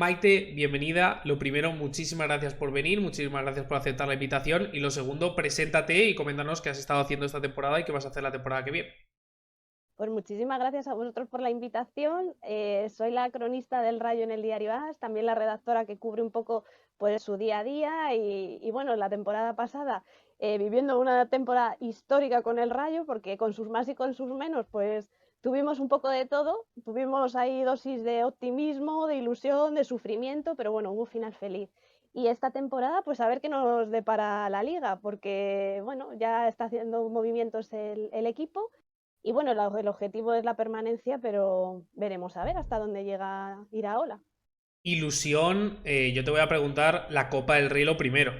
Maite, bienvenida. Lo primero, muchísimas gracias por venir, muchísimas gracias por aceptar la invitación. Y lo segundo, preséntate y coméntanos qué has estado haciendo esta temporada y qué vas a hacer la temporada que viene. Pues muchísimas gracias a vosotros por la invitación. Soy la cronista del Rayo en el Diario AS, también la redactora que cubre un poco pues, su día a día y bueno, la temporada pasada viviendo una temporada histórica con el Rayo, porque con sus más y con sus menos, pues tuvimos un poco de todo, tuvimos ahí dosis de optimismo, de ilusión, de sufrimiento, pero bueno, hubo final feliz. Y esta temporada, pues a ver qué nos depara la liga, porque bueno, ya está haciendo movimientos el equipo y bueno, el objetivo es la permanencia, pero veremos a ver hasta dónde llega Iraola. Ilusión, yo te voy a preguntar la Copa del Rey lo primero.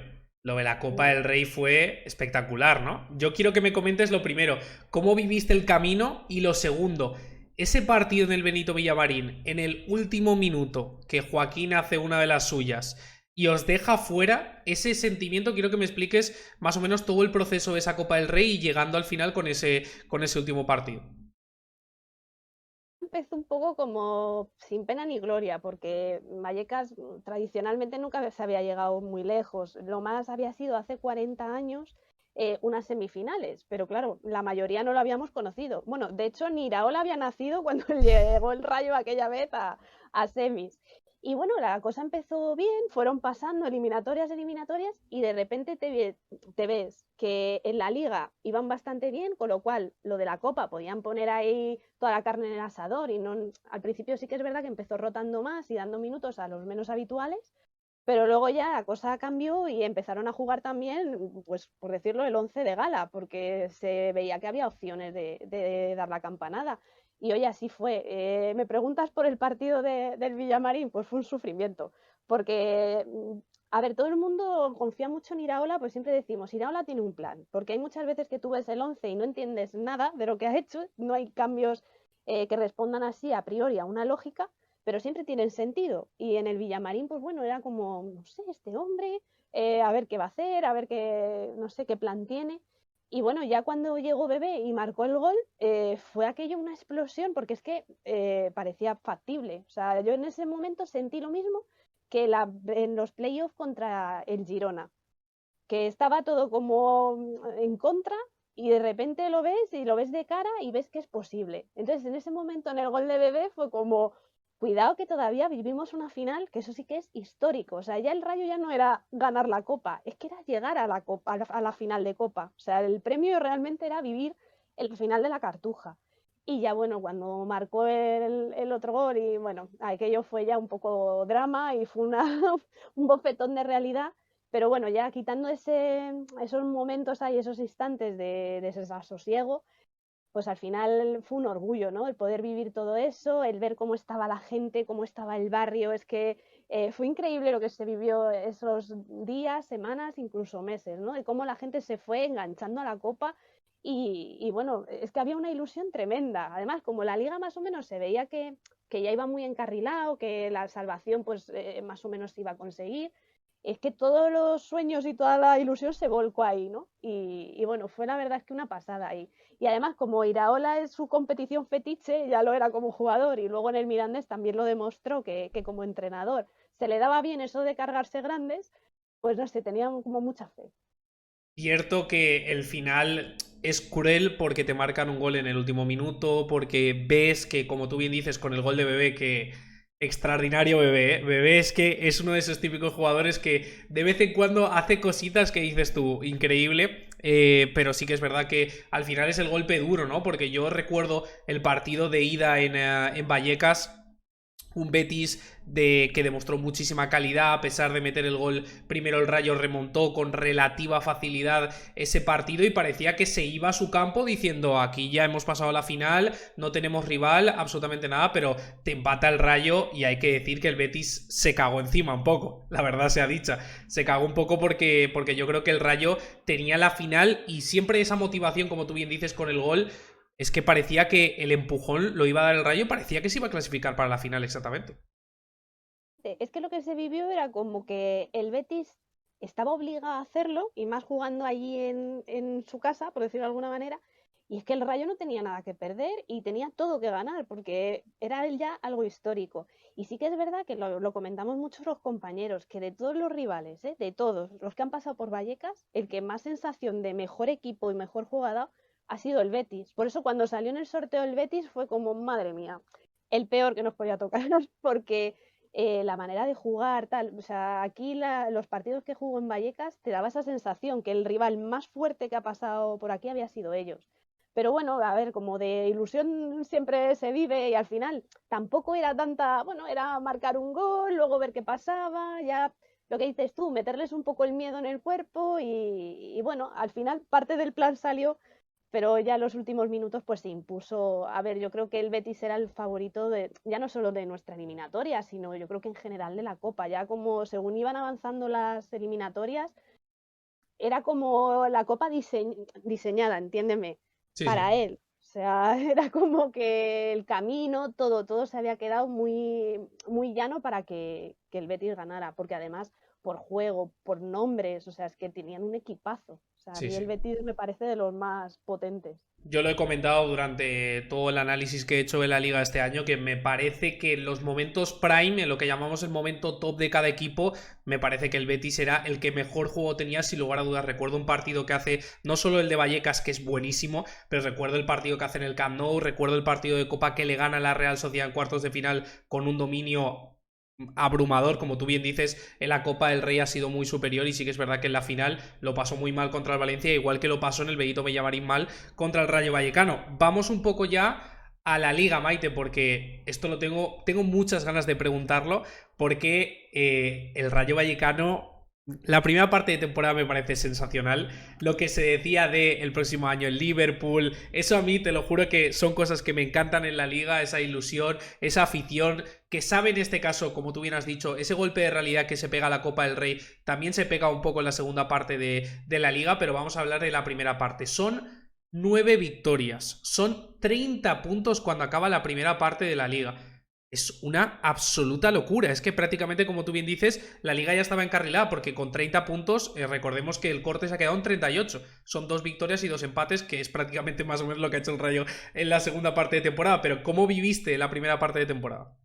Lo de la Copa Mm. del Rey fue espectacular, ¿no? Yo quiero que me comentes lo primero, cómo viviste el camino y lo segundo, ese partido en el Benito Villamarín, en el último minuto, que Joaquín hace una de las suyas y os deja fuera, ese sentimiento, quiero que me expliques más o menos todo el proceso de esa Copa del Rey y llegando al final con ese último partido. Empezó un poco como sin pena ni gloria, porque Vallecas tradicionalmente nunca se había llegado muy lejos. Lo más había sido hace 40 años unas semifinales, pero claro, la mayoría no lo habíamos conocido. Bueno, de hecho, ni Iraola había nacido cuando llegó el Rayo aquella vez a semis. Y bueno, la cosa empezó bien, fueron pasando eliminatorias, y de repente te ves que en la liga iban bastante bien, con lo cual lo de la copa podían poner ahí toda la carne en el asador y no, al principio sí que es verdad que empezó rotando más y dando minutos a los menos habituales, pero luego ya la cosa cambió y empezaron a jugar también, pues por decirlo, el 11 de gala, porque se veía que había opciones de dar la campanada. Y hoy así fue. Me preguntas por el partido del Villamarín, pues fue un sufrimiento, porque, a ver, todo el mundo confía mucho en Iraola, pues siempre decimos, Iraola tiene un plan, porque hay muchas veces que tú ves el 11 y no entiendes nada de lo que ha hecho, no hay cambios que respondan así a priori a una lógica, pero siempre tienen sentido. Y en el Villamarín, pues bueno, era como, no sé, este hombre, a ver qué va a hacer, a ver qué, no sé qué plan tiene. Y bueno, ya cuando llegó Bebé y marcó el gol, fue aquello una explosión, porque es que parecía factible. O sea, yo en ese momento sentí lo mismo que en los playoffs contra el Girona, que estaba todo como en contra y de repente lo ves y lo ves de cara y ves que es posible. Entonces, en ese momento en el gol de Bebé fue como, cuidado que todavía vivimos una final, que eso sí que es histórico. O sea, ya el Rayo ya no era ganar la Copa, es que era llegar a la Copa, a la final de Copa. O sea, el premio realmente era vivir el final de la Cartuja. Y ya bueno, cuando marcó el otro gol y bueno, aquello fue ya un poco drama y fue una, un bofetón de realidad, pero bueno, ya quitando esos momentos ahí, esos instantes de desasosiego, pues al final fue un orgullo, ¿no? El poder vivir todo eso, el ver cómo estaba la gente, cómo estaba el barrio, es que fue increíble lo que se vivió esos días, semanas, incluso meses, ¿no? De cómo la gente se fue enganchando a la copa y bueno, es que había una ilusión tremenda. Además, como la liga más o menos se veía que ya iba muy encarrilado, que la salvación pues más o menos se iba a conseguir, es que todos los sueños y toda la ilusión se volcó ahí, ¿no? Y bueno, fue la verdad es que una pasada ahí. Y además, como Iraola es su competición fetiche, ya lo era como jugador y luego en el Mirandés también lo demostró que como entrenador se le daba bien eso de cargarse grandes, pues no sé, tenían como mucha fe. Cierto que el final es cruel porque te marcan un gol en el último minuto, porque ves que, como tú bien dices, con el gol de Bebé, que extraordinario Bebé, ¿eh? Bebé es que es uno de esos típicos jugadores que de vez en cuando hace cositas que dices tú, increíble, pero sí que es verdad que al final es el golpe duro, ¿no? Porque yo recuerdo el partido de ida en Vallecas, un Betis que demostró muchísima calidad, a pesar de meter el gol primero el Rayo remontó con relativa facilidad ese partido y parecía que se iba a su campo diciendo aquí ya hemos pasado la final, no tenemos rival, absolutamente nada, pero te empata el Rayo y hay que decir que el Betis se cagó encima un poco, la verdad sea dicha, se cagó un poco porque yo creo que el Rayo tenía la final y siempre esa motivación, como tú bien dices, con el gol es que parecía que el empujón lo iba a dar el Rayo, parecía que se iba a clasificar para la final exactamente. Es que lo que se vivió era como que el Betis estaba obligado a hacerlo, y más jugando allí en su casa, por decirlo de alguna manera, Y es que el Rayo no tenía nada que perder y tenía todo que ganar, porque era él ya algo histórico. Y sí que es verdad que lo comentamos muchos los compañeros, que de todos los rivales, de todos los que han pasado por Vallecas, el que más sensación de mejor equipo y mejor jugada ha sido el Betis. Por eso cuando salió en el sorteo el Betis fue como, madre mía, el peor que nos podía tocar, porque la manera de jugar, tal, o sea, aquí los partidos que jugó en Vallecas te daba esa sensación que el rival más fuerte que ha pasado por aquí había sido ellos. Pero bueno, a ver, como de ilusión siempre se vive y al final tampoco era tanta, bueno, era marcar un gol, luego ver qué pasaba, ya lo que dices tú, meterles un poco el miedo en el cuerpo y bueno, al final parte del plan salió, pero ya en los últimos minutos pues se impuso. A ver, yo creo que el Betis era el favorito de, ya no solo de nuestra eliminatoria, sino yo creo que en general de la Copa, ya como según iban avanzando las eliminatorias, era como la Copa diseñada, entiéndeme, Sí, para sí. él. O sea, era como que el camino, todo se había quedado muy, muy llano para que el Betis ganara, porque además por juego, por nombres, o sea, es que tenían un equipazo. O sea, a Sí, mí el sí. Betis me parece de los más potentes. Yo lo he comentado durante todo el análisis que he hecho de la liga este año, que me parece que en los momentos prime, en lo que llamamos el momento top de cada equipo, me parece que el Betis era el que mejor juego tenía, sin lugar a dudas. Recuerdo un partido que hace, no solo el de Vallecas, que es buenísimo, pero recuerdo el partido que hace en el Camp Nou, recuerdo el partido de Copa que le gana a la Real Sociedad en cuartos de final con un dominio abrumador, como tú bien dices. En la Copa del Rey ha sido muy superior y sí que es verdad que en la final lo pasó muy mal contra el Valencia, igual que lo pasó en el Benito Villamarín mal contra el Rayo Vallecano. Vamos un poco ya a la Liga, Maite, porque esto lo tengo muchas ganas de preguntarlo, porque el Rayo Vallecano, la primera parte de temporada me parece sensacional. Lo que se decía de el próximo año en Liverpool, eso a mí te lo juro que son cosas que me encantan en la liga, esa ilusión, esa afición que sabe en este caso, como tú bien has dicho, ese golpe de realidad que se pega a la Copa del Rey también se pega un poco en la segunda parte de la liga, pero vamos a hablar de la primera parte. Son 9 victorias, son 30 puntos cuando acaba la primera parte de la liga. Es una absoluta locura. Es que prácticamente, como tú bien dices, la liga ya estaba encarrilada porque con 30 puntos, recordemos que el corte se ha quedado en 38. Son 2 victorias y 2 empates, que es prácticamente más o menos lo que ha hecho el Rayo en la segunda parte de temporada. Pero ¿cómo viviste la primera parte de temporada?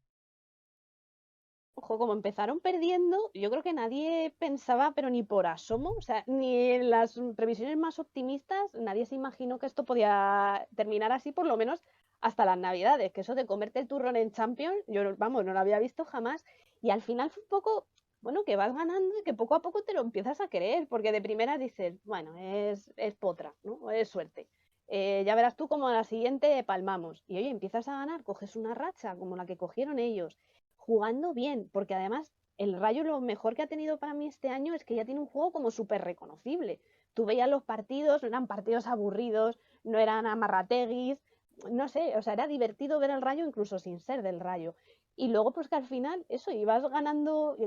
Ojo, como empezaron perdiendo, yo creo que nadie pensaba, pero ni por asomo, o sea, ni en las previsiones más optimistas, nadie se imaginó que esto podía terminar así, por lo menos hasta las Navidades, que eso de comerte el turrón en Champions, yo, vamos, no lo había visto jamás, y al final fue un poco, bueno, que vas ganando y que poco a poco te lo empiezas a creer, porque de primera dices, bueno, es potra, ¿no? Es suerte. Ya verás tú como a la siguiente palmamos, y oye, empiezas a ganar, coges una racha como la que cogieron ellos jugando bien, porque además el Rayo lo mejor que ha tenido para mí este año es que ya tiene un juego como súper reconocible. Tú veías los partidos, no eran partidos aburridos, no eran amarrateguis, no sé, o sea, era divertido ver al Rayo incluso sin ser del Rayo. Y luego pues que al final eso, ibas ganando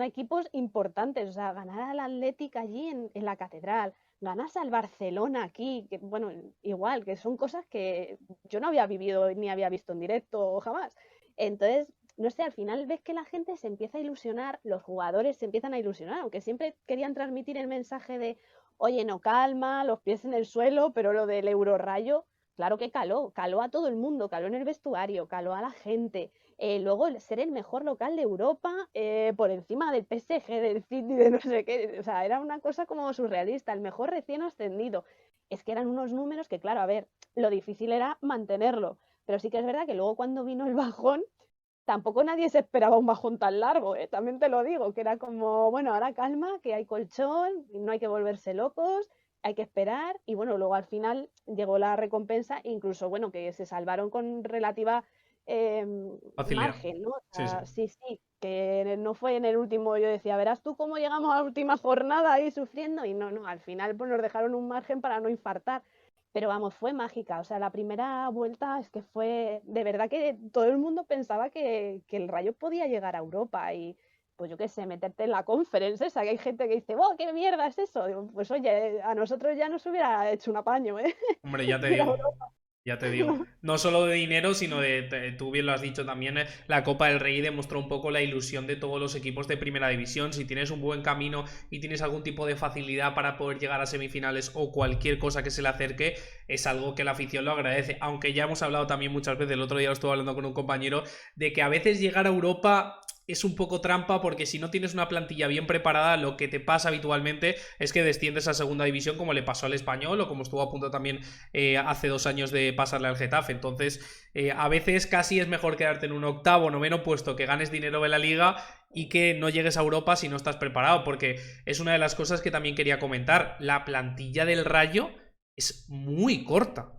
equipos importantes, o sea, ganar al Athletic allí en la Catedral, ganas al Barcelona aquí, que bueno, igual, que son cosas que yo no había vivido ni había visto en directo jamás. Entonces, no sé, al final ves que la gente se empieza a ilusionar, los jugadores se empiezan a ilusionar, aunque siempre querían transmitir el mensaje de, oye, no calma, los pies en el suelo, pero lo del Eurorrayo, claro que caló a todo el mundo, caló en el vestuario, caló a la gente. Luego el ser el mejor local de Europa por encima del PSG, del City, de no sé qué, o sea, era una cosa como surrealista, el mejor recién ascendido. Es que eran unos números que, claro, a ver, lo difícil era mantenerlo, pero sí que es verdad que luego cuando vino el bajón, tampoco nadie se esperaba un bajón tan largo, ¿eh? También te lo digo, que era como, bueno, ahora calma, que hay colchón, no hay que volverse locos, hay que esperar y bueno, luego al final llegó la recompensa, incluso, bueno, que se salvaron con relativa eh, Facilidad. margen, ¿no? O Sí, sí. sea, sí, sí, que no fue en el último, yo decía, verás tú cómo llegamos a la última jornada ahí sufriendo y no, no, al final pues nos dejaron un margen para no infartar. Pero vamos, fue mágica. O sea, la primera vuelta es que fue, de verdad que todo el mundo pensaba que el Rayo podía llegar a Europa y, pues yo qué sé, meterte en la conference esa, que hay gente que dice, ¡oh, qué mierda es eso! Digo, pues oye, a nosotros ya nos hubiera hecho un apaño, ¿eh? Hombre, ya te Ir a digo. Europa. Ya te digo, no solo de dinero, sino tú bien lo has dicho también, la Copa del Rey demostró un poco la ilusión de todos los equipos de primera división. Si tienes un buen camino y tienes algún tipo de facilidad para poder llegar a semifinales o cualquier cosa que se le acerque, es algo que la afición lo agradece. Aunque ya hemos hablado también muchas veces, el otro día lo estuve hablando con un compañero, de que a veces llegar a Europa es un poco trampa porque si no tienes una plantilla bien preparada, lo que te pasa habitualmente es que desciendes a segunda división como le pasó al Español o como estuvo a punto también hace 2 años de pasarle al Getafe. Entonces, a veces casi es mejor quedarte en un octavo, noveno puesto, que ganes dinero en la liga y que no llegues a Europa si no estás preparado, porque es una de las cosas que también quería comentar. La plantilla del Rayo es muy corta.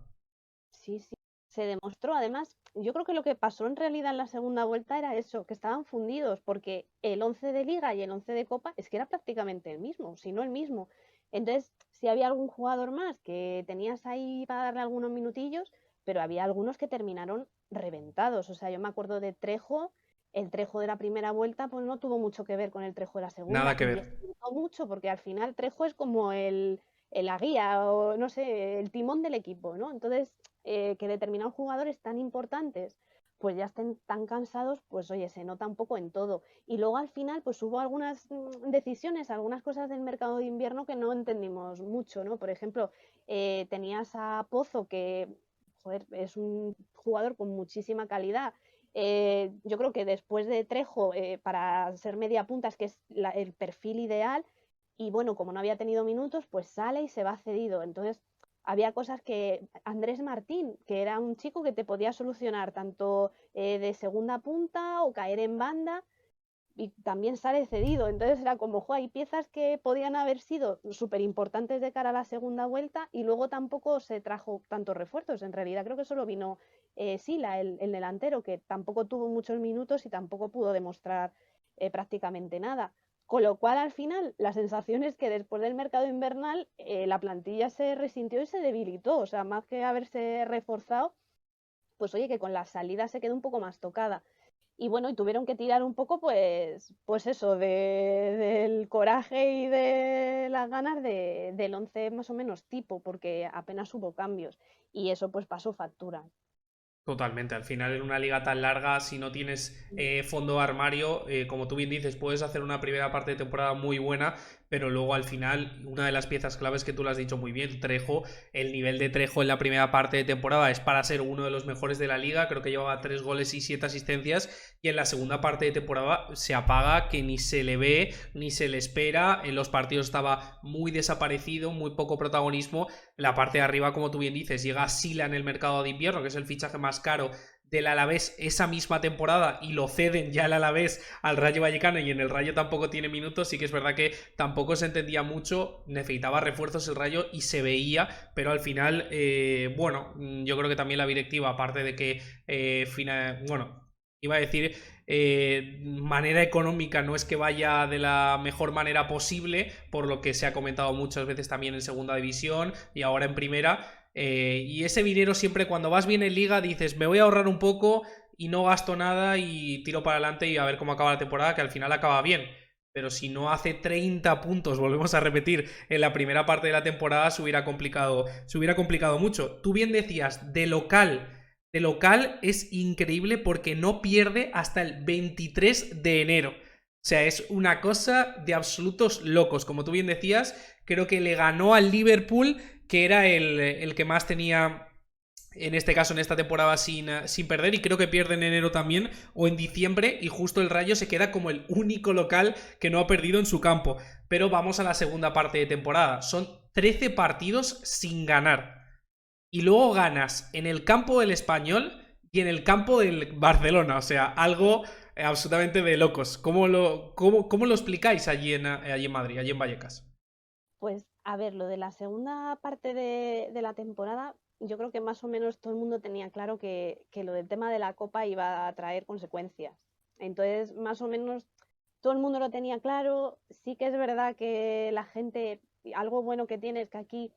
Sí, sí, se demostró. Además, yo creo que lo que pasó en realidad en la segunda vuelta era eso, que estaban fundidos, porque el 11 de Liga y el 11 de Copa es que era prácticamente el mismo, si no el mismo. Entonces, si había algún jugador más que tenías ahí para darle algunos minutillos, pero había algunos que terminaron reventados. O sea, yo me acuerdo de Trejo, el Trejo de la primera vuelta, pues no tuvo mucho que ver con el Trejo de la Nada segunda, que y ver. les costó mucho, porque al final Trejo es como la guía o no sé, el timón del equipo, ¿no? Entonces, que determinados jugadores tan importantes pues ya estén tan cansados, pues oye, se nota un poco en todo. Y luego al final, pues hubo algunas decisiones, algunas cosas del mercado de invierno que no entendimos mucho, ¿no? Por ejemplo, tenías a Pozo, que joder, es un jugador con muchísima calidad. Yo creo que después de Trejo, para ser media punta, es que es el perfil ideal. Y bueno, como no había tenido minutos, pues sale y se va cedido. Entonces, había cosas que Andrés Martín, que era un chico que te podía solucionar tanto de segunda punta o caer en banda, y también sale cedido. Entonces era como, jo, hay piezas que podían haber sido súper importantes de cara a la segunda vuelta y luego tampoco se trajo tantos refuerzos. En realidad creo que solo vino Sila, el delantero, que tampoco tuvo muchos minutos y tampoco pudo demostrar prácticamente nada. Con lo cual, al final, la sensación es que después del mercado invernal, la plantilla se resintió y se debilitó. O sea, más que haberse reforzado, pues oye, que con la salida se quedó un poco más tocada. Y bueno, y tuvieron que tirar un poco, pues eso, del coraje y de las ganas del 11 más o menos tipo, porque apenas hubo cambios. Y eso pues pasó factura. Totalmente, al final en una liga tan larga, si no tienes fondo de armario, como tú bien dices, puedes hacer una primera parte de temporada muy buena, pero luego al final una de las piezas claves que tú lo has dicho muy bien, Trejo, el nivel de Trejo en la primera parte de temporada es para ser uno de los mejores de la liga, creo que llevaba 3 goles y 7 asistencias, y en la segunda parte de temporada se apaga, que ni se le ve, ni se le espera, en los partidos estaba muy desaparecido, muy poco protagonismo. La parte de arriba, como tú bien dices, llega Sila en el mercado de invierno, que es el fichaje más caro del Alavés esa misma temporada y lo ceden ya el Alavés al Rayo Vallecano y en el Rayo tampoco tiene minutos. Sí que es verdad que tampoco se entendía mucho, necesitaba refuerzos el Rayo y se veía, pero al final, bueno, yo creo que también la directiva, aparte de que, bueno, iba a decir manera económica, no es que vaya de la mejor manera posible, por lo que se ha comentado muchas veces también en segunda división y ahora en primera. Y ese dinero siempre cuando vas bien en liga dices, me voy a ahorrar un poco y no gasto nada y tiro para adelante y a ver cómo acaba la temporada, que al final acaba bien. Pero si no hace 30 puntos, volvemos a repetir, en la primera parte de la temporada se hubiera complicado mucho. Tú bien decías, de local es increíble porque no pierde hasta el 23 de enero. O sea, es una cosa de absolutos locos. Como tú bien decías, creo que le ganó al Liverpool, que era el que más tenía en este caso, en esta temporada sin perder, y creo que pierde en enero también, o en diciembre, y justo el Rayo se queda como el único local que no ha perdido en su campo. Pero vamos a la segunda parte de temporada. Son 13 partidos sin ganar. Y luego ganas en el campo del Español y en el campo del Barcelona. O sea, algo absolutamente de locos. ¿Cómo lo explicáis allí en Madrid, allí en Vallecas? Pues a ver, lo de la segunda parte de la temporada, yo creo que más o menos todo el mundo tenía claro que lo del tema de la Copa iba a traer consecuencias. Entonces, más o menos todo el mundo lo tenía claro. Sí que es verdad que la gente, algo bueno que tiene es que aquí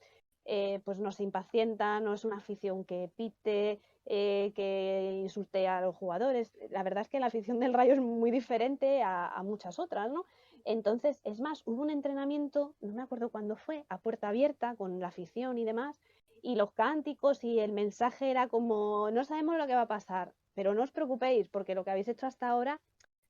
pues no se impacienta, no es una afición que pite, que insulte a los jugadores. La verdad es que la afición del Rayo es muy diferente a muchas otras, ¿no? Entonces, es más, hubo un entrenamiento, no me acuerdo cuándo fue, a puerta abierta, con la afición y demás, y los cánticos y el mensaje era como, no sabemos lo que va a pasar, pero no os preocupéis porque lo que habéis hecho hasta ahora,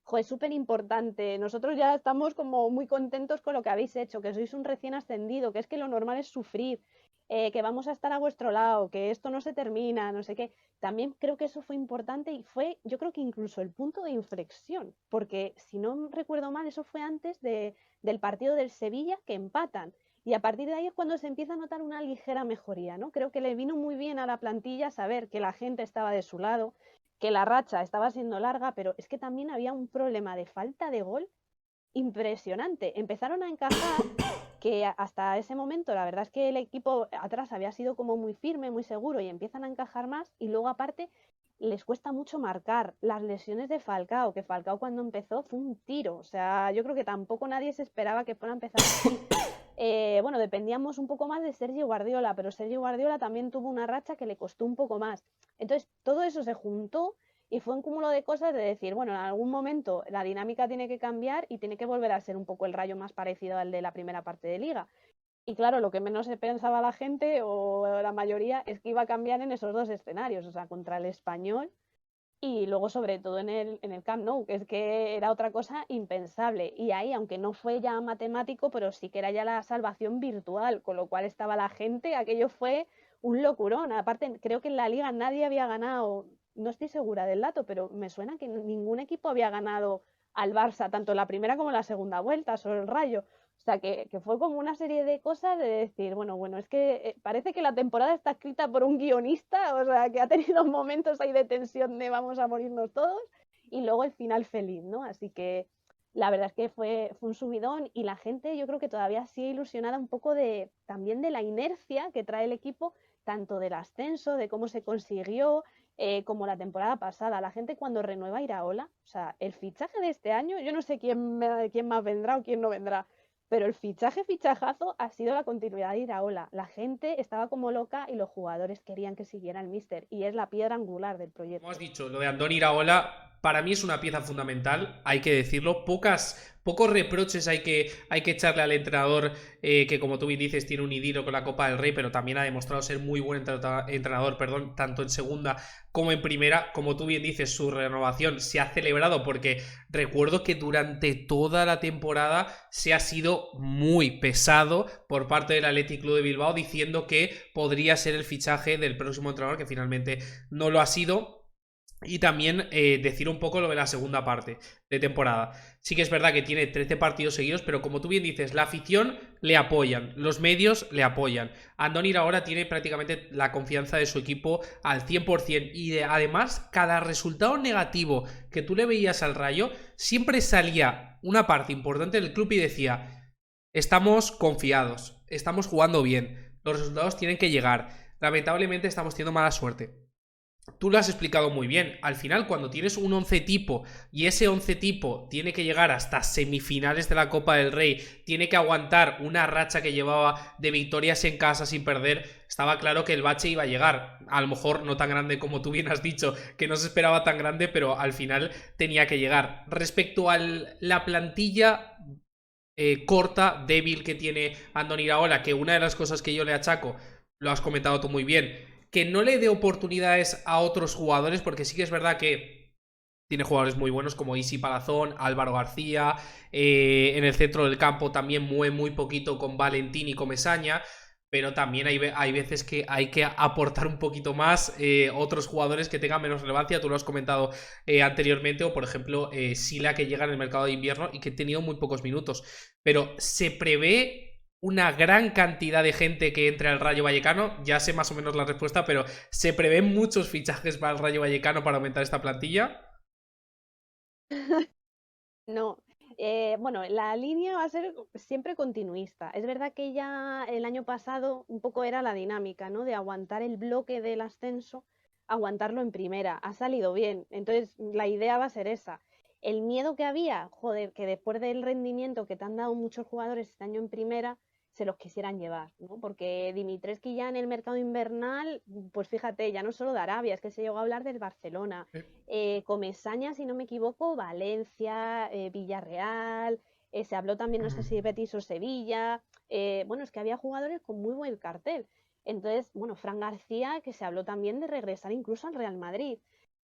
jo, es súper importante. Nosotros ya estamos como muy contentos con lo que habéis hecho, que sois un recién ascendido, que es que lo normal es sufrir, que vamos a estar a vuestro lado, que esto no se termina, no sé qué. También creo que eso fue importante y fue, yo creo que incluso el punto de inflexión, porque si no recuerdo mal, eso fue antes del partido del Sevilla que empatan. Y a partir de ahí es cuando se empieza a notar una ligera mejoría, ¿no? Creo que le vino muy bien a la plantilla saber que la gente estaba de su lado, que la racha estaba siendo larga, pero es que también había un problema de falta de gol impresionante. Empezaron a encajar que hasta ese momento la verdad es que el equipo atrás había sido como muy firme, muy seguro y empiezan a encajar más y luego aparte les cuesta mucho marcar las lesiones de Falcao, que Falcao cuando empezó fue un tiro, o sea, yo creo que tampoco nadie se esperaba que fuera a empezar así. Bueno, dependíamos un poco más de Sergio Guardiola, pero Sergio Guardiola también tuvo una racha que le costó un poco más. Entonces, todo eso se juntó y fue un cúmulo de cosas de decir, bueno, en algún momento la dinámica tiene que cambiar y tiene que volver a ser un poco el Rayo más parecido al de la primera parte de liga. Y claro, lo que menos se pensaba la gente o la mayoría es que iba a cambiar en esos dos escenarios, o sea, contra el Español y luego sobre todo en el Camp Nou, que es que era otra cosa impensable. Y ahí, aunque no fue ya matemático, pero sí que era ya la salvación virtual, con lo cual estaba la gente, aquello fue un locurón. Aparte, creo que en la liga nadie había ganado, no estoy segura del dato, pero me suena que ningún equipo había ganado al Barça, tanto en la primera como en la segunda vuelta, solo el Rayo. O sea, que fue como una serie de cosas de decir, bueno, es que parece que la temporada está escrita por un guionista, o sea, que ha tenido momentos ahí de tensión de vamos a morirnos todos, y luego el final feliz, ¿no? Así que la verdad es que fue un subidón y la gente yo creo que todavía sigue ilusionada un poco también de la inercia que trae el equipo, tanto del ascenso, de cómo se consiguió, como la temporada pasada. La gente cuando renueva Iraola, o sea, el fichaje de este año, yo no sé quién más vendrá o quién no vendrá, pero el fichajazo ha sido la continuidad de Iraola. La gente estaba como loca y los jugadores querían que siguiera el míster. Y es la piedra angular del Como has proyecto. dicho, lo de Andoni Iraola para mí es una pieza fundamental, hay que decirlo. Pocos reproches hay que echarle al entrenador, que como tú bien dices tiene un idilio con la Copa del Rey, pero también ha demostrado ser muy buen entrenador, perdón, tanto en segunda como en primera. Como tú bien dices, su renovación se ha celebrado porque recuerdo que durante toda la temporada se ha sido muy pesado por parte del Athletic Club de Bilbao diciendo que podría ser el fichaje del próximo entrenador, que finalmente no lo ha sido. Y también decir un poco lo de la segunda parte de temporada. Sí que es verdad que tiene 13 partidos seguidos, pero como tú bien dices, la afición le apoyan, los medios le apoyan. Andoni ahora tiene prácticamente la confianza de su equipo al 100%. Y además, cada resultado negativo que tú le veías al Rayo, siempre salía una parte importante del club y decía: estamos confiados, estamos jugando bien, los resultados tienen que llegar. Lamentablemente estamos teniendo mala suerte. Tú lo has explicado muy bien. Al final, cuando tienes un 11 tipo y ese 11 tipo tiene que llegar hasta semifinales de la Copa del Rey, tiene que aguantar una racha que llevaba de victorias en casa sin perder, estaba claro que el bache iba a llegar. A lo mejor no tan grande como tú bien has dicho, que no se esperaba tan grande, pero al final tenía que llegar. Respecto a la plantilla corta, débil que tiene Andoni Iraola, que una de las cosas que yo le achaco, lo has comentado tú muy bien, que no le dé oportunidades a otros jugadores, porque sí que es verdad que tiene jugadores muy buenos como Isi Palazón, Álvaro García, en el centro del campo también mueve muy poquito con Valentín y Comesaña, pero también hay veces que hay que aportar un poquito más, otros jugadores que tengan menos relevancia. Tú lo has comentado anteriormente, o por ejemplo Sila, que llega en el mercado de invierno y que ha tenido muy pocos minutos, pero se prevé una gran cantidad de gente que entre al Rayo Vallecano. Ya sé más o menos la respuesta, pero ¿se prevén muchos fichajes para el Rayo Vallecano para aumentar esta plantilla? No, bueno, la línea va a ser siempre continuista. Es verdad que ya el año pasado un poco era la dinámica, ¿no? De aguantar el bloque del ascenso, aguantarlo en primera. Ha salido bien. Entonces, la idea va a ser esa. El miedo que había, joder, que después del rendimiento que te han dado muchos jugadores este año en primera, se los quisieran llevar, ¿no? Porque Dimitrescu ya en el mercado invernal, pues fíjate, ya no solo de Arabia, es que se llegó a hablar del Barcelona. Comesaña, si no me equivoco, Valencia, Villarreal, se habló también, no sé si Betis o Sevilla. Bueno, es que había jugadores con muy buen cartel. Entonces, bueno, Fran García, que se habló también de regresar incluso al Real Madrid.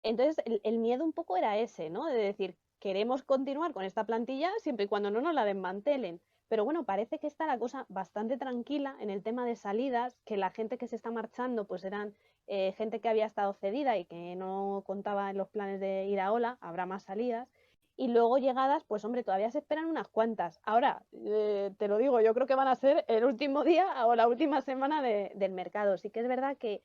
Entonces, el miedo un poco era ese, ¿no? De decir, queremos continuar con esta plantilla siempre y cuando no nos la desmantelen. Pero bueno, parece que está la cosa bastante tranquila en el tema de salidas, que la gente que se está marchando, pues eran gente que había estado cedida y que no contaba en los planes de ir a Ola, habrá más salidas. Y luego llegadas, pues hombre, todavía se esperan unas cuantas. Ahora, te lo digo, yo creo que van a ser el último día o la última semana del mercado. Sí que es verdad que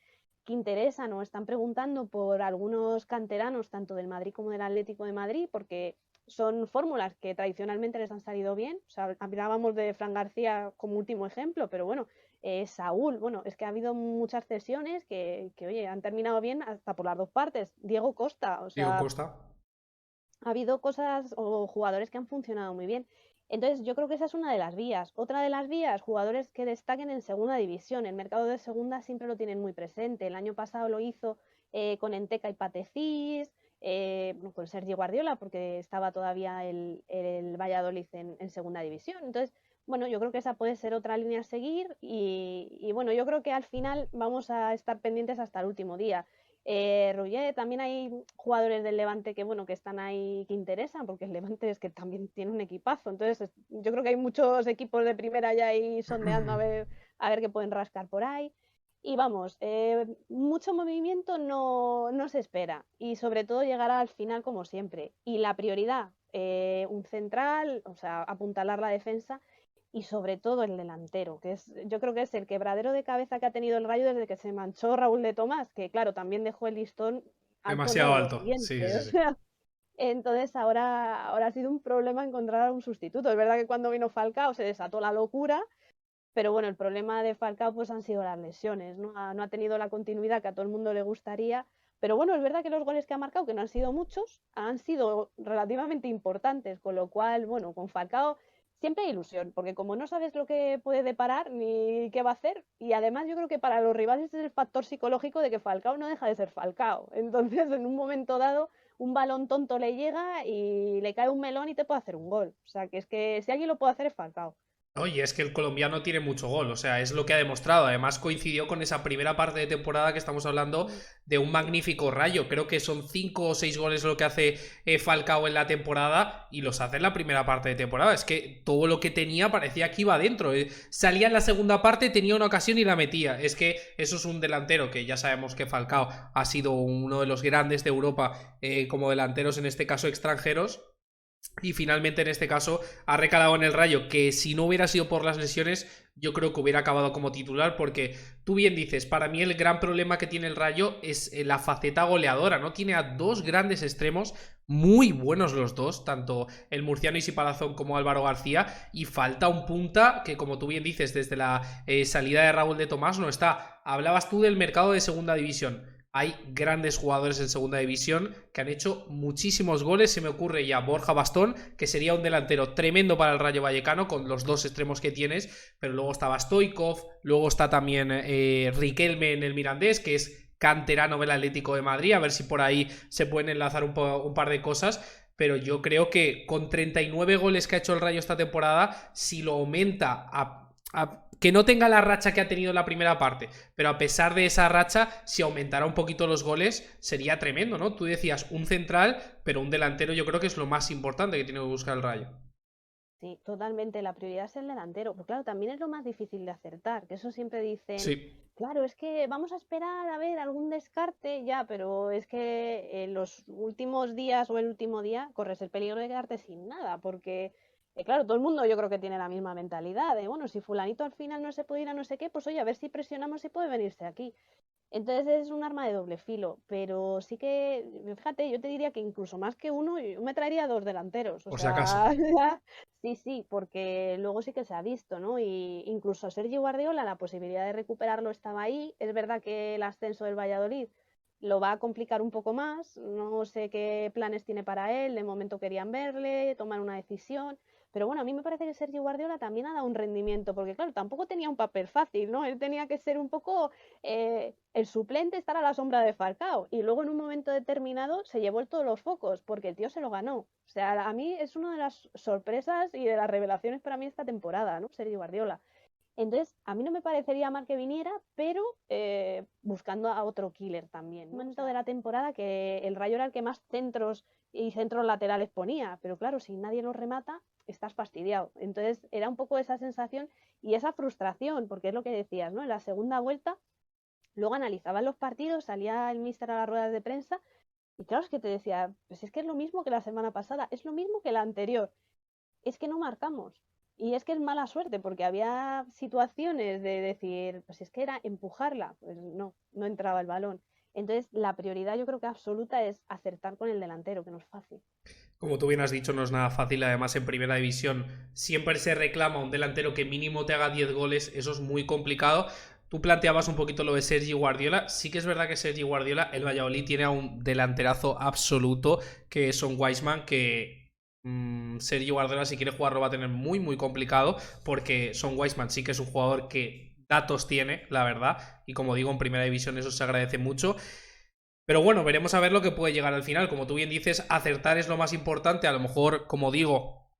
interesan o están preguntando por algunos canteranos, tanto del Madrid como del Atlético de Madrid, porque son fórmulas que tradicionalmente les han salido bien. O sea, hablábamos de Fran García como último ejemplo, pero bueno, Saúl, bueno, es que ha habido muchas cesiones oye, han terminado bien hasta por las dos partes. Diego Costa, o Diego sea, Costa. ha habido cosas o jugadores que han funcionado muy bien. Entonces, yo creo que esa es una de las vías. Otra de las vías, jugadores que destaquen en segunda división. El mercado de segunda siempre lo tienen muy presente. El año pasado lo hizo con Enteca y Patecís, con Sergio Guardiola, porque estaba todavía el Valladolid en segunda división. Entonces, bueno, yo creo que esa puede ser otra línea a seguir y bueno, yo creo que al final vamos a estar pendientes hasta el último día. Roger, también hay jugadores del Levante que, bueno, que están ahí que interesan, porque el Levante es que también tiene un equipazo. Entonces, yo creo que hay muchos equipos de primera ya ahí sondeando a ver qué pueden rascar por ahí. Y vamos, mucho movimiento no se espera. Y sobre todo llegará al final como siempre. Y la prioridad, un central, o sea, apuntalar la defensa y sobre todo el delantero, que es, yo creo que es el quebradero de cabeza que ha tenido el Rayo desde que se manchó Raúl de Tomás, que claro, también dejó el listón alto en Demasiado todo lo alto. Sí, siguiente. sí, O sí. sea, entonces ahora ha sido un problema encontrar un sustituto. Es verdad que cuando vino Falcao se desató la locura, pero bueno, el problema de Falcao pues han sido las lesiones, no ha tenido la continuidad que a todo el mundo le gustaría. Pero bueno, es verdad que los goles que ha marcado, que no han sido muchos, han sido relativamente importantes, con lo cual, bueno, con Falcao siempre hay ilusión, porque como no sabes lo que puede deparar ni qué va a hacer, y además yo creo que para los rivales es el factor psicológico de que Falcao no deja de ser Falcao. Entonces, en un momento dado, un balón tonto le llega y le cae un melón y te puede hacer un gol. O sea, que es que si alguien lo puede hacer es Falcao. Oye, es que el colombiano tiene mucho gol, o sea, es lo que ha demostrado. Además, coincidió con esa primera parte de temporada que estamos hablando Mm. de un magnífico Rayo. Creo que son 5 o 6 goles lo que hace Falcao en la temporada y los hace en la primera parte de temporada. Es que todo lo que tenía parecía que iba adentro. Salía en la segunda parte, tenía una ocasión y la metía. Es que eso es un delantero que ya sabemos que Falcao ha sido uno de los grandes de Europa como delanteros, en este caso extranjeros. Y finalmente en este caso ha recalado en el Rayo, que si no hubiera sido por las lesiones yo creo que hubiera acabado como titular, porque tú bien dices, para mí el gran problema que tiene el Rayo es la faceta goleadora, ¿no? Tiene a dos grandes extremos, muy buenos los dos, tanto el murciano Isi Palazón como Álvaro García, y falta un punta que, como tú bien dices, desde la salida de Raúl de Tomás no está. Hablabas tú del mercado de segunda división. Hay grandes jugadores en segunda división que han hecho muchísimos goles. Se me ocurre ya Borja Bastón, que sería un delantero tremendo para el Rayo Vallecano con los dos extremos que tienes, pero luego estaba Stoikov, luego está también Riquelme en el Mirandés, que es canterano del Atlético de Madrid, a ver si por ahí se pueden enlazar un par de cosas, pero yo creo que con 39 goles que ha hecho el Rayo esta temporada, si lo aumenta a que no tenga la racha que ha tenido en la primera parte, pero a pesar de esa racha, si aumentara un poquito los goles, sería tremendo, ¿no? Tú decías un central, pero un delantero yo creo que es lo más importante que tiene que buscar el Rayo. Sí, totalmente. La prioridad es el delantero. Pero claro, también es lo más difícil de acertar, que eso siempre dicen, Sí. claro, es que vamos a esperar a ver algún descarte, ya, pero es que en los últimos días o el último día corres el peligro de quedarte sin nada, porque, claro, todo el mundo yo creo que tiene la misma mentalidad de, bueno, si fulanito al final no se puede ir a no sé qué, pues oye, a ver si presionamos y puede venirse aquí. Entonces es un arma de doble filo, pero sí que, fíjate, yo te diría que incluso más que uno, yo me traería dos delanteros, o Por si acaso. sea, sí, sí, porque luego sí que se ha visto, ¿no? Y incluso Sergio Guardiola, la posibilidad de recuperarlo estaba ahí. Es verdad que el ascenso del Valladolid lo va a complicar un poco más, no sé qué planes tiene para él, de momento querían verle, tomar una decisión. Pero bueno, a mí me parece que Sergio Guardiola también ha dado un rendimiento, porque claro, tampoco tenía un papel fácil, ¿no? Él tenía que ser un poco el suplente, estar a la sombra de Falcao. Y luego en un momento determinado se llevó todos los focos, porque el tío se lo ganó. O sea, a mí es una de las sorpresas y de las revelaciones para mí esta temporada, ¿no? Sergio Guardiola. Entonces, a mí no me parecería mal que viniera, pero buscando a otro killer también. Un momento de la temporada que el Rayo era el que más centros y centros laterales ponía, pero claro, si nadie los remata, estás fastidiado. Entonces, era un poco esa sensación y esa frustración, porque es lo que decías, ¿no? En la segunda vuelta, luego analizaban los partidos, salía el míster a las ruedas de prensa y claro, es que te decía, pues es que es lo mismo que la semana pasada, es lo mismo que la anterior, es que no marcamos. Y es que es mala suerte, porque había situaciones de decir, pues es que era empujarla, pues no, no entraba el balón. Entonces, la prioridad yo creo que absoluta es acertar con el delantero, que no es fácil. Como tú bien has dicho, no es nada fácil. Además, en primera división siempre se reclama un delantero que mínimo te haga 10 goles. Eso es muy complicado. Tú planteabas un poquito lo de Sergi Guardiola. Sí que es verdad que Sergi Guardiola, el Valladolid, tiene a un delanterazo absoluto, que es Son Weisman, que Sergi Guardiola, si quiere jugar, lo va a tener muy, muy complicado, porque Son Weisman sí que es un jugador que datos tiene, la verdad. Y como digo, en primera división eso se agradece mucho. Pero bueno, veremos a ver lo que puede llegar al final. Como tú bien dices, acertar es lo más importante. A lo mejor, como digo,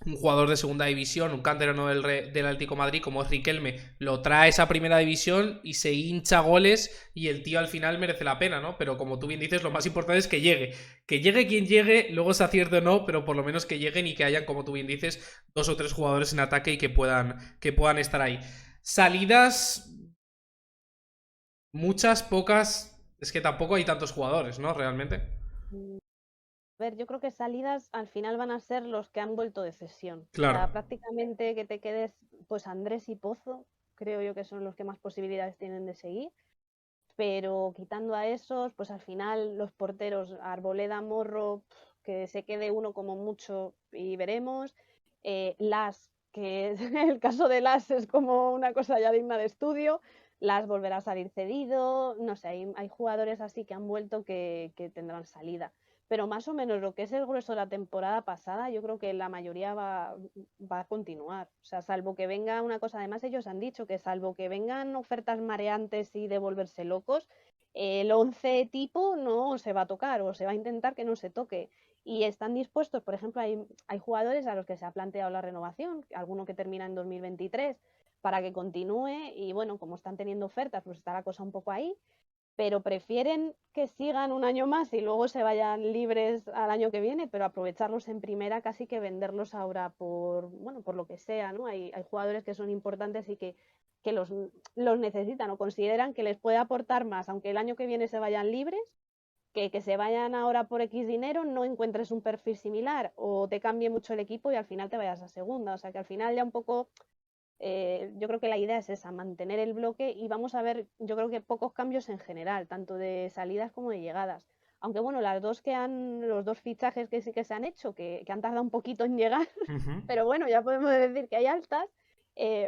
un jugador de segunda división, un canterano del Atlético de Madrid como es Riquelme, lo trae a esa primera división y se hincha goles y el tío al final merece la pena, ¿no? Pero como tú bien dices, lo más importante es que llegue. Que llegue quien llegue, luego se acierte o no, pero por lo menos que lleguen y que hayan, como tú bien dices, 2 o 3 jugadores en ataque y que puedan estar ahí. Salidas, muchas, pocas. Es que tampoco hay tantos jugadores, ¿no? Realmente. Mm, A ver, yo creo que salidas al final van a ser los que han vuelto de cesión. O Claro. sea, prácticamente que te quedes, pues Andrés y Pozo, creo yo que son los que más posibilidades tienen de seguir. Pero quitando a esos, pues al final los porteros, Arboleda, Morro, que se quede uno como mucho y veremos. Las, que el caso de Las es como una cosa ya digna de estudio. Las volverá a salir cedido, no sé, hay jugadores así que han vuelto que tendrán salida. Pero más o menos lo que es el grueso de la temporada pasada, yo creo que la mayoría va a continuar. O sea, salvo que venga una cosa, además ellos han dicho que salvo que vengan ofertas mareantes y de volverse locos, el 11 tipo no se va a tocar o se va a intentar que no se toque. Y están dispuestos, por ejemplo, hay jugadores a los que se ha planteado la renovación, alguno que termina en 2023, para que continúe y bueno, como están teniendo ofertas, pues está la cosa un poco ahí, pero prefieren que sigan un año más y luego se vayan libres al año que viene, pero aprovecharlos en primera casi que venderlos ahora por, bueno, por lo que sea, ¿no? Hay jugadores que son importantes y que los necesitan o consideran que les puede aportar más, aunque el año que viene se vayan libres, que se vayan ahora por X dinero, no encuentres un perfil similar o te cambie mucho el equipo y al final te vayas a segunda. O sea que al final ya un poco yo creo que la idea es esa, mantener el bloque y vamos a ver, yo creo que pocos cambios en general, tanto de salidas como de llegadas. Aunque bueno, los dos fichajes que sí que se han hecho, que han tardado un poquito en llegar, Ujú. pero bueno, ya podemos decir que hay altas,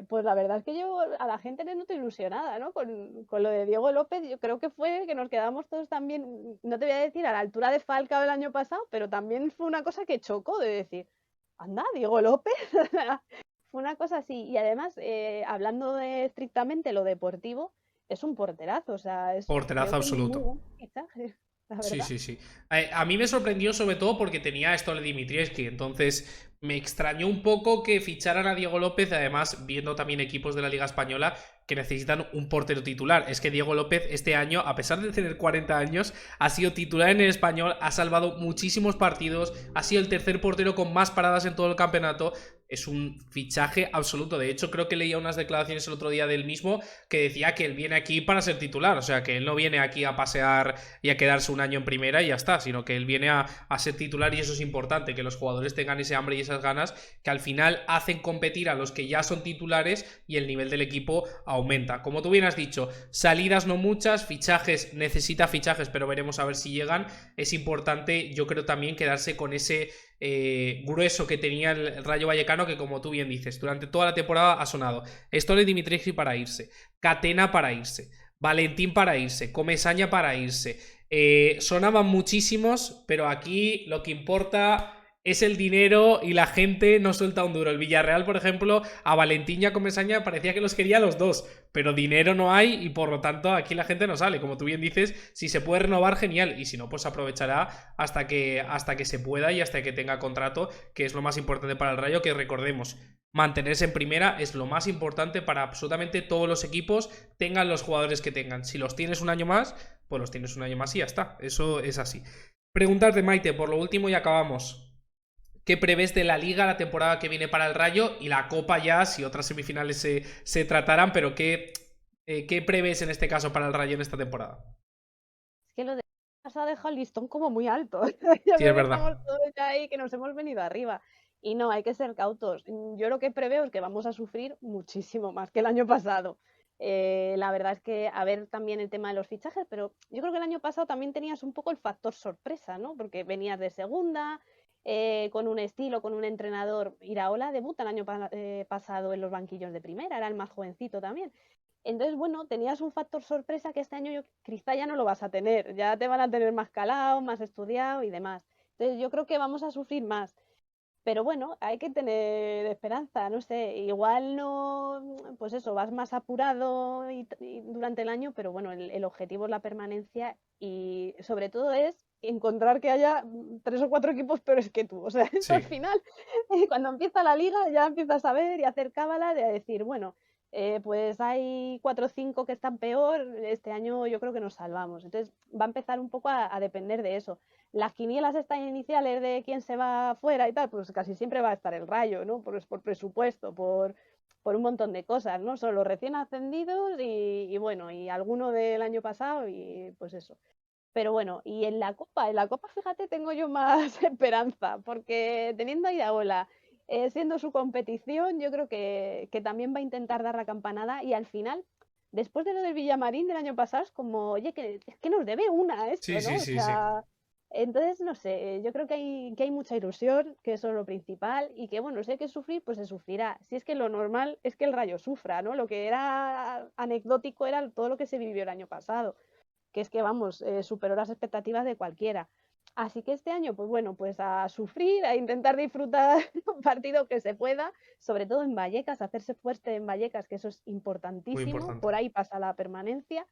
pues la verdad es que yo a la gente le noto ilusionada, ¿no? Con lo de Diego López, yo creo que fue que nos quedamos todos también, no te voy a decir a la altura de Falcao el año pasado, pero también fue una cosa que chocó de decir, anda, Diego López, fue una cosa así. Y además, hablando de estrictamente lo deportivo, es un porterazo, o sea, Porterazo creo que es un absoluto. muy buen fichaje, la Sí, verdad. sí, sí. A mí me sorprendió sobre todo porque tenía a Stole Dimitrievski, entonces me extrañó un poco que ficharan a Diego López, además viendo también equipos de la Liga Española que necesitan un portero titular. Es que Diego López este año, a pesar de tener 40 años, ha sido titular en el Español, ha salvado muchísimos partidos, ha sido el tercer portero con más paradas en todo el campeonato. Es un fichaje absoluto. De hecho, creo que leía unas declaraciones el otro día del mismo que decía que él viene aquí para ser titular. O sea, que él no viene aquí a pasear y a quedarse un año en primera y ya está, sino que él viene a ser titular y eso es importante, que los jugadores tengan ese hambre y esas ganas que al final hacen competir a los que ya son titulares y el nivel del equipo aumenta. Como tú bien has dicho, salidas no muchas, fichajes, necesita fichajes, pero veremos a ver si llegan. Es importante, yo creo también quedarse con ese grueso que tenía el Rayo Vallecano, que como tú bien dices, durante toda la temporada ha sonado Stole Dimitrievski para irse, Catena para irse, Valentín para irse, Comesaña para irse. Sonaban muchísimos, pero aquí lo que importa es el dinero y la gente no suelta un duro. El Villarreal, por ejemplo, a Valentín y a Comesaña parecía que los quería los dos, pero dinero no hay y por lo tanto aquí la gente no sale. Como tú bien dices, si se puede renovar, genial, y si no, pues aprovechará hasta que se pueda y hasta que tenga contrato, que es lo más importante para el Rayo, que recordemos, mantenerse en primera es lo más importante para absolutamente todos los equipos, tengan los jugadores que tengan. Si los tienes un año más, pues los tienes un año más y ya está. Eso es así. Preguntarte, Maite, por lo último y acabamos. ¿Qué prevés de la Liga la temporada que viene para el Rayo? Y la Copa ya, si otras semifinales se tratarán, pero ¿qué prevés en este caso para el Rayo en esta temporada? Es que lo de nos ha dejado el listón como muy alto. Yo Sí, es creo que verdad. estamos todos ya ahí que nos hemos venido arriba. Y no, hay que ser cautos. Yo lo que preveo es que vamos a sufrir muchísimo más que el año pasado. La verdad es que, a ver también el tema de los fichajes, pero yo creo que el año pasado también tenías un poco el factor sorpresa, ¿no? Porque venías de segunda, con un estilo, con un entrenador. Iraola debuta el año pasado en los banquillos de primera, era el más jovencito también. Entonces, bueno, tenías un factor sorpresa que este año quizá ya no lo vas a tener, ya te van a tener más calado, más estudiado y demás. Entonces, yo creo que vamos a sufrir más. Pero bueno, hay que tener esperanza, no sé, igual no, pues eso, vas más apurado durante el año, pero bueno, el objetivo es la permanencia y sobre todo es encontrar que haya 3 o 4 equipos peores que tú. O sea, eso al Sí. final, cuando empieza la liga ya empiezas a ver y a hacer cábala de decir, bueno, pues hay 4 o 5 que están peor, este año yo creo que nos salvamos. Entonces va a empezar un poco a depender de eso. Las quinielas estas iniciales de quién se va fuera y tal, pues casi siempre va a estar el Rayo, ¿no? Por presupuesto, por un montón de cosas, ¿no? Son los recién ascendidos y bueno, y alguno del año pasado y pues eso. Pero bueno, y en la Copa, fíjate, tengo yo más esperanza, porque teniendo a Iraola, siendo su competición, yo creo que también va a intentar dar la campanada y al final, después de lo del Villamarín del año pasado, es como, oye, es que nos debe una Sí, esto, sí, ¿no? O sí, sí. sea, entonces, no sé, yo creo que hay mucha ilusión, que eso es lo principal, y que bueno, si hay que sufrir, pues se sufrirá. Si es que lo normal es que el Rayo sufra, ¿no? Lo que era anecdótico era todo lo que se vivió el año pasado, que es que vamos, superó las expectativas de cualquiera. Así que este año, pues bueno, pues a sufrir, a intentar disfrutar un partido que se pueda, sobre todo en Vallecas, hacerse fuerte en Vallecas, que eso es Muy importantísimo, importante. por ahí pasa la permanencia,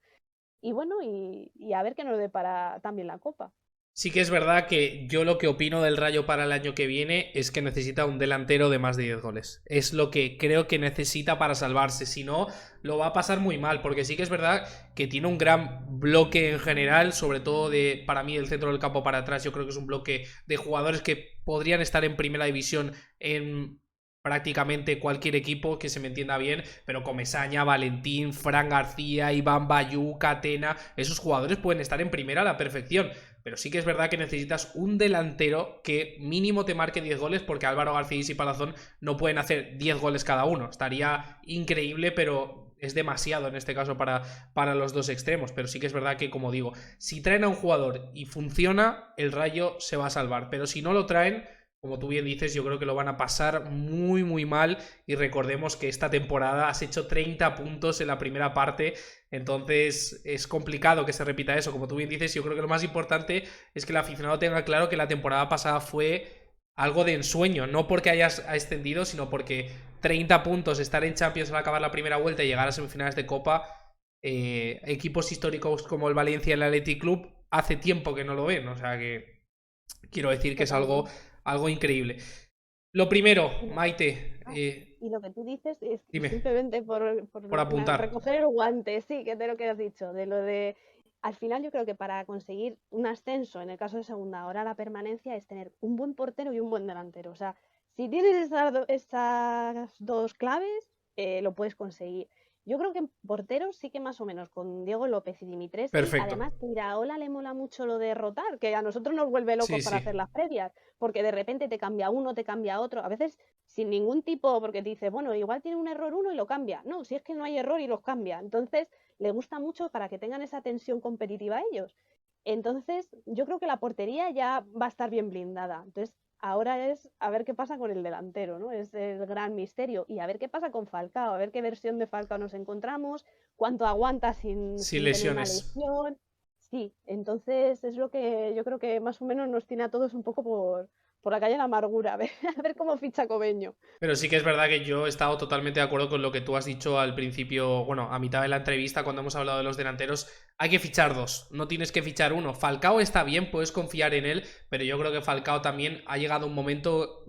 y bueno, y a ver qué nos depara también la Copa. Sí que es verdad que yo lo que opino del Rayo para el año que viene es que necesita un delantero de más de 10 goles. Es lo que creo que necesita para salvarse. Si no, lo va a pasar muy mal. Porque sí que es verdad que tiene un gran bloque en general, sobre todo para mí, del centro del campo para atrás. Yo creo que es un bloque de jugadores que podrían estar en primera división en prácticamente cualquier equipo, que se me entienda bien, pero Comesaña, Valentín, Fran García, Iván Bayú, Catena, esos jugadores pueden estar en primera a la perfección. Pero sí que es verdad que necesitas un delantero que mínimo te marque 10 goles, porque Álvaro García y Palazón no pueden hacer 10 goles cada uno. Estaría increíble, pero es demasiado en este caso para los dos extremos. Pero sí que es verdad que, como digo, si traen a un jugador y funciona, el Rayo se va a salvar. Pero si no lo traen, como tú bien dices, yo creo que lo van a pasar muy, muy mal. Y recordemos que esta temporada has hecho 30 puntos en la primera parte. Entonces es complicado que se repita eso. Como tú bien dices, yo creo que lo más importante es que el aficionado tenga claro que la temporada pasada fue algo de ensueño. No porque hayas ascendido, sino porque 30 puntos, estar en Champions al acabar la primera vuelta y llegar a semifinales de Copa, equipos históricos como el Valencia y el Athletic Club, hace tiempo que no lo ven. O sea que quiero decir que es Totalmente. algo increíble. Lo primero, Y lo, Maite, ah, y lo que tú dices es dime, simplemente por apuntar. recoger el guante, sí, que de lo que has dicho, de lo de, al final yo creo que para conseguir un ascenso, en el caso de segunda, ahora la permanencia es tener un buen portero y un buen delantero. O sea, si tienes esas dos claves, lo puedes conseguir. Yo creo que en porteros sí que más o menos con Diego López y Dimitrescu, Perfecto. además que Iraola le mola mucho lo de rotar, que a nosotros nos vuelve Sí, locos para sí. hacer las previas, porque de repente te cambia uno, te cambia otro, a veces sin ningún tipo, porque te dices, bueno, igual tiene un error uno y lo cambia. No, si es que no hay error y los cambia. Entonces, le gusta mucho para que tengan esa tensión competitiva ellos. Entonces, yo creo que la portería ya va a estar bien blindada. Entonces, ahora es a ver qué pasa con el delantero, ¿no? Es el gran misterio. Y a ver qué pasa con Falcao, a ver qué versión de Falcao nos encontramos, cuánto aguanta Sin sin tener una lesiones. lesión. Sí, entonces es lo que yo creo que más o menos nos tiene a todos un poco por la calle de la amargura, a ver cómo ficha Cobeño. Pero sí que es verdad que yo he estado totalmente de acuerdo con lo que tú has dicho al principio, bueno, a mitad de la entrevista cuando hemos hablado de los delanteros. Hay que fichar dos, no tienes que fichar uno. Falcao está bien, puedes confiar en él, pero yo creo que Falcao también ha llegado un momento,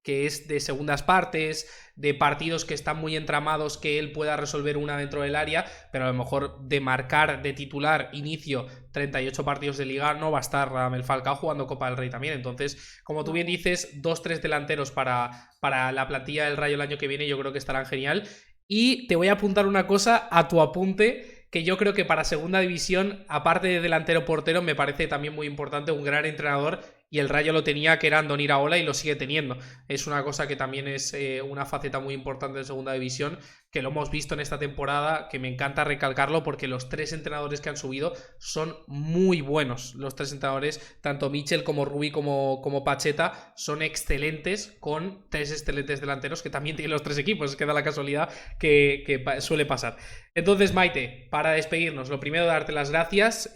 que es de segundas partes, de partidos que están muy entramados, que él pueda resolver una dentro del área, pero a lo mejor de marcar de titular inicio 38 partidos de liga no va a estar Radamel Falcao jugando Copa del Rey también. Entonces, como tú bien dices, 2-3 delanteros para la plantilla del Rayo el año que viene, yo creo que estarán genial. Y te voy a apuntar una cosa a tu apunte, que yo creo que para segunda división, aparte de delantero portero, me parece también muy importante un gran entrenador, y el Rayo lo tenía, que era Andoni Iraola, y lo sigue teniendo. Es una cosa que también es una faceta muy importante en segunda división, que lo hemos visto en esta temporada, que me encanta recalcarlo porque los 3 entrenadores que han subido son muy buenos. Los 3 entrenadores, tanto Michel como Rubí como Pacheta, son excelentes, con 3 excelentes delanteros que también tienen los 3 equipos. Es que da la casualidad que suele pasar. Entonces, Maite, para despedirnos, lo primero, darte las gracias.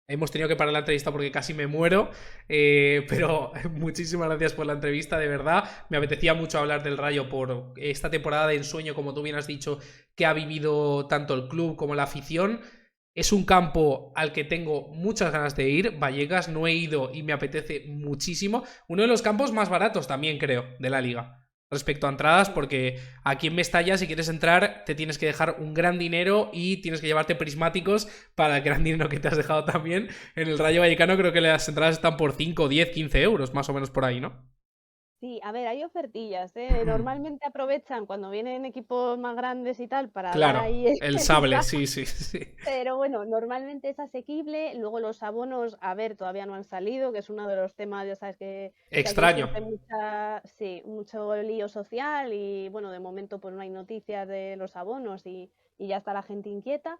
Hemos tenido que parar la entrevista porque casi me muero, pero muchísimas gracias por la entrevista, de verdad. Me apetecía mucho hablar del Rayo por esta temporada de ensueño, como tú bien has dicho, que ha vivido tanto el club como la afición. Es un campo al que tengo muchas ganas de ir. Vallecas no he ido y me apetece muchísimo. Uno de los campos más baratos también, creo, de la liga respecto a entradas, porque aquí en Mestalla, si quieres entrar, te tienes que dejar un gran dinero y tienes que llevarte prismáticos para el gran dinero que te has dejado también. En el Rayo Vallecano creo que las entradas están por 5, 10, 15 euros, más o menos por ahí, ¿no? Sí, a ver, hay ofertillas, ¿eh? Normalmente aprovechan cuando vienen equipos más grandes y tal para dar Claro, ahí el el sable, saco. sí, sí, sí. Pero bueno, normalmente es asequible. Luego los abonos, a ver, todavía no han salido, que es uno de los temas, ya sabes que aquí hay Extraño. siempre sí, mucho lío social y bueno, de momento pues no hay noticias de los abonos y ya está la gente inquieta.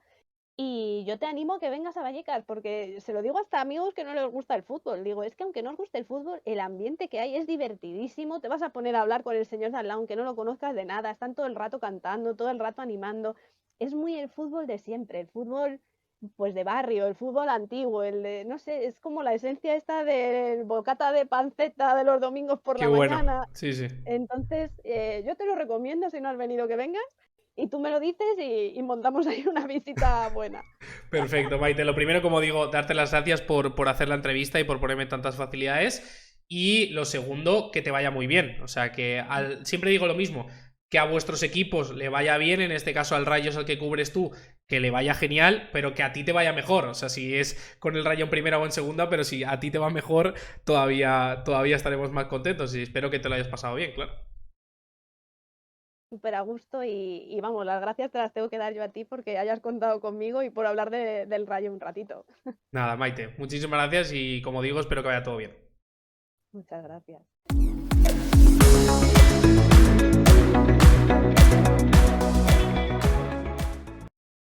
Y yo te animo a que vengas a Vallecas, porque se lo digo hasta a amigos que no les gusta el fútbol. Digo, es que aunque no os guste el fútbol, el ambiente que hay es divertidísimo. Te vas a poner a hablar con el señor de al lado, aunque no lo conozcas de nada. Están todo el rato cantando, todo el rato animando. Es muy el fútbol de siempre, el fútbol pues de barrio, el fútbol antiguo, el de, no sé, es como la esencia esta del bocata de panceta de los domingos por Qué la bueno. mañana. Sí, sí. Entonces, yo te lo recomiendo si no has venido que vengas y tú me lo dices y montamos ahí una visita buena. Perfecto, Maite. Lo primero, como digo, darte las gracias por hacer la entrevista y por ponerme tantas facilidades. Y lo segundo, que te vaya muy bien. O sea, siempre digo lo mismo, que a vuestros equipos le vaya bien, en este caso al Rayo es el que cubres tú, que le vaya genial, pero que a ti te vaya mejor. O sea, si es con el Rayo en primera o en segunda, pero si a ti te va mejor, todavía estaremos más contentos y espero que te lo hayas pasado bien, claro. Súper a gusto y vamos, las gracias te las tengo que dar yo a ti porque hayas contado conmigo y por hablar del Rayo un ratito. Nada, Maite, muchísimas gracias y como digo, espero que vaya todo bien. Muchas gracias.